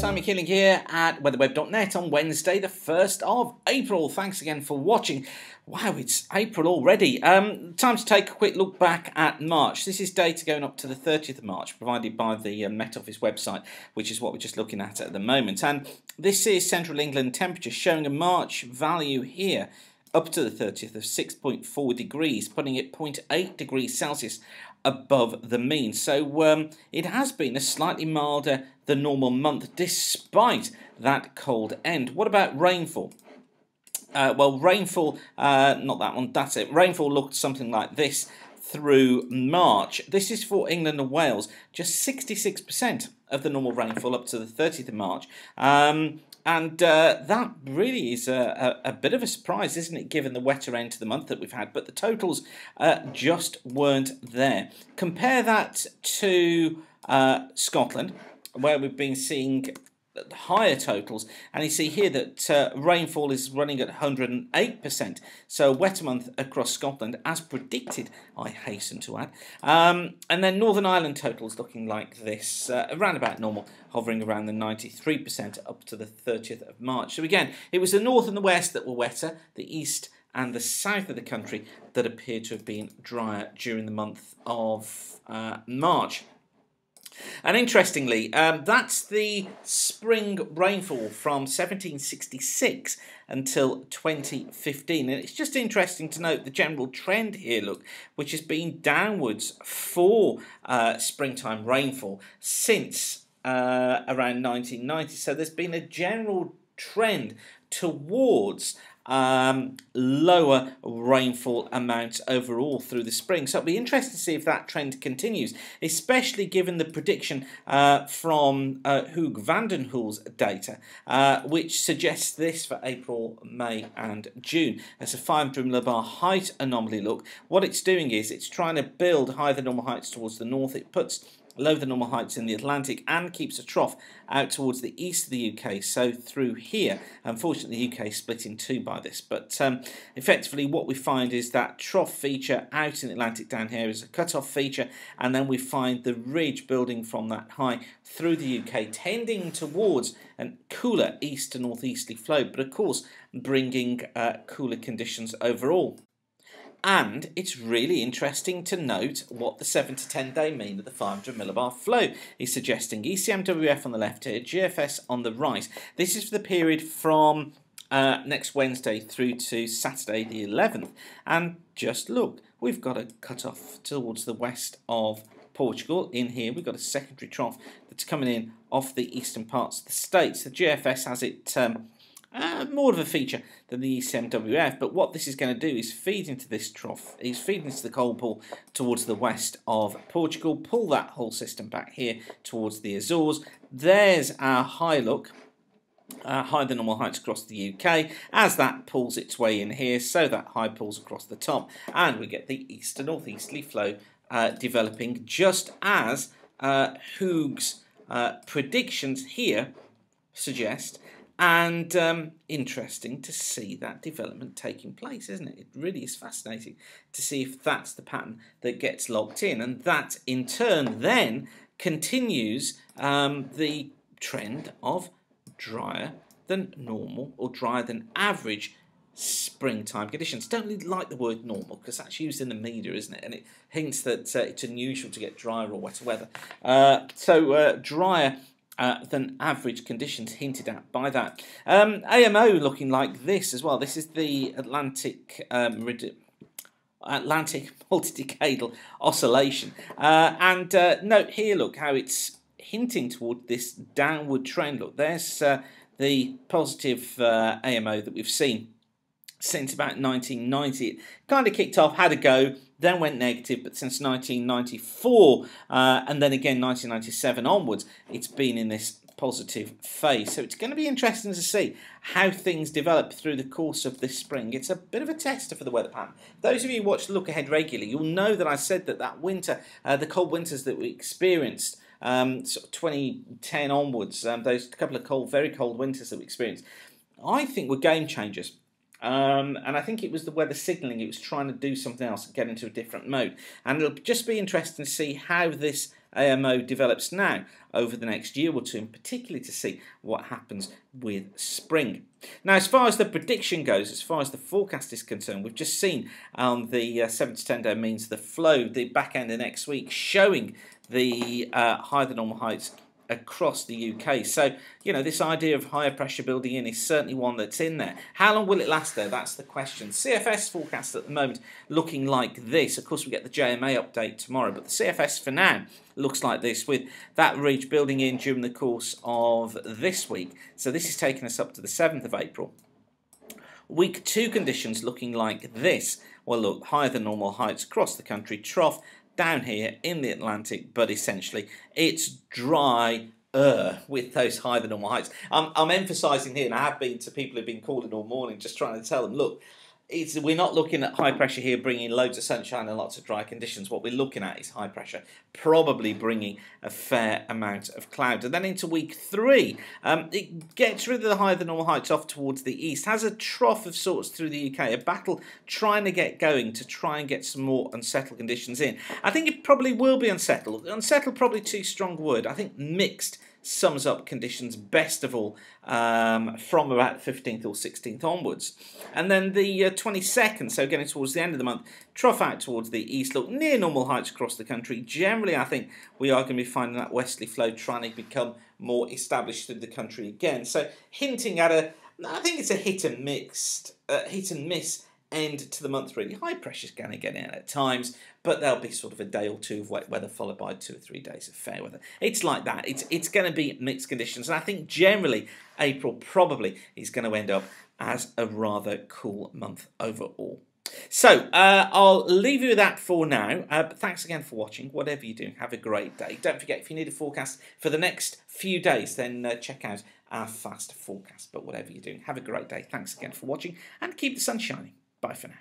Sammy Keeling here at weatherweb.net on Wednesday, the 1st of April. Thanks again for watching. Wow, it's April already. Time to take a quick look back at March. This is data going up to the 30th of March, provided by the Met Office website, which is what we're just looking at the moment. And this is Central England temperature, showing a March value here up to the 30th of 6.4 degrees, putting it 0.8 degrees Celsius above the mean. So it has been a slightly milder than normal month despite that cold end. What about rainfall? Well, rainfall, not that one, that's it. Rainfall looked something like this through March. This is for England and Wales, just 66% of the normal rainfall up to the 30th of March. And that really is a bit of a surprise, isn't it, given the wetter end to the month that we've had. But the totals just weren't there. Compare that to Scotland, where we've been seeing higher totals, and you see here that rainfall is running at 108%, so a wetter month across Scotland as predicted, I hasten to add. And then Northern Ireland totals looking like this, around about normal, hovering around the 93% up to the 30th of March. So again, it was the north and the west that were wetter, the east and the south of the country that appeared to have been drier during the month of March. And interestingly, that's the spring rainfall from 1766 until 2015. And it's just interesting to note the general trend here, look, which has been downwards for springtime rainfall since around 1990. So there's been a general trend towards lower rainfall amounts overall through the spring. So it'll be interesting to see if that trend continues, especially given the prediction from Hugo van den Hul's data, which suggests this for April, May and June. As a 500 millibar height anomaly look, what it's doing is it's trying to build higher than normal heights towards the north. It puts lower than normal heights in the Atlantic and keeps a trough out towards the east of the UK, so through here. Unfortunately, the UK is split in two by this, but effectively what we find is that trough feature out in the Atlantic down here is a cut-off feature, and then we find the ridge building from that high through the UK, tending towards a cooler east to northeasterly flow, but of course bringing cooler conditions overall. And it's really interesting to note what the 7 to 10 day mean of the 500 millibar flow is suggesting. ECMWF on the left here, GFS on the right. This is for the period from next Wednesday through to Saturday the 11th. And just look, we've got a cut-off towards the west of Portugal. In here we've got a secondary trough that's coming in off the eastern parts of the states. The GFS has it more of a feature than the ECMWF, but what this is going to do is feed into this trough, is feed into the cold pool towards the west of Portugal, pull that whole system back here towards the Azores. There's our high look, higher than normal heights across the UK, as that pulls its way in here, so that high pulls across the top, and we get the east to northeasterly flow developing, just as Hugues' predictions here suggest. And interesting to see that development taking place, isn't it? It really is fascinating to see if that's the pattern that gets locked in, and that in turn then continues the trend of drier than normal or drier than average springtime conditions. Don't really like the word normal because that's used in the media, isn't it? And it hints that it's unusual to get drier or wetter weather. So drier than average conditions hinted at by that. AMO looking like this as well. This is the Atlantic multi-decadal oscillation. And note here, look, how it's hinting toward this downward trend. Look, there's the positive AMO that we've seen since about 1990. It kind of kicked off, had a go, then went negative, but since 1994 and then again 1997 onwards, it's been in this positive phase. So it's going to be interesting to see how things develop through the course of this spring. It's a bit of a tester for the weather pattern. Those of you who watch Look Ahead regularly, you'll know that I said that winter, the cold winters that we experienced, sort of 2010 onwards, those couple of cold, very cold winters that we experienced, I think were game changers. And I think it was the weather signalling. It was trying to do something else and get into a different mode. And it'll just be interesting to see how this AMO develops now over the next year or two, and particularly to see what happens with spring. Now, as far as the prediction goes, as far as the forecast is concerned, we've just seen the 7 to 10 day means the flow, the back end of next week, showing the higher than normal heights across the UK. So, you know, this idea of higher pressure building in is certainly one that's in there. How long will it last though? That's the question. CFS forecast at the moment looking like this. Of course, we get the JMA update tomorrow, but the CFS for now looks like this, with that ridge building in during the course of this week. So this is taking us up to the 7th of April. Week 2 conditions looking like this. Well, look, higher than normal heights across the country, trough down here in the Atlantic, but essentially it's dry with those higher than normal heights. I'm emphasising here, and I have been to people who've been calling all morning, just trying to tell them, look, we're not looking at high pressure here bringing loads of sunshine and lots of dry conditions. What we're looking at is high pressure probably bringing a fair amount of cloud. And then into week 3, it gets rid of the higher than normal heights off towards the east, has a trough of sorts through the UK, a battle trying to get going to try and get some more unsettled conditions in. I think it probably will be unsettled. Unsettled, probably too strong a word. I think mixed sums up conditions best of all from about the 15th or 16th onwards. And then the 22nd, so getting towards the end of the month, trough out towards the east, look near normal heights across the country. Generally, I think we are going to be finding that westerly flow trying to become more established through the country again. So hinting at I think it's a hit and miss end to the month really. High pressure's going to get in at times, but there'll be sort of a day or two of wet weather followed by 2 or 3 days of fair weather. It's like that. It's going to be mixed conditions, and I think generally April probably is going to end up as a rather cool month overall. So, I'll leave you with that for now, but thanks again for watching. Whatever you do, have a great day. Don't forget, if you need a forecast for the next few days, then check out our fast forecast. But whatever you're doing, have a great day. Thanks again for watching, and keep the sun shining. Bye for now.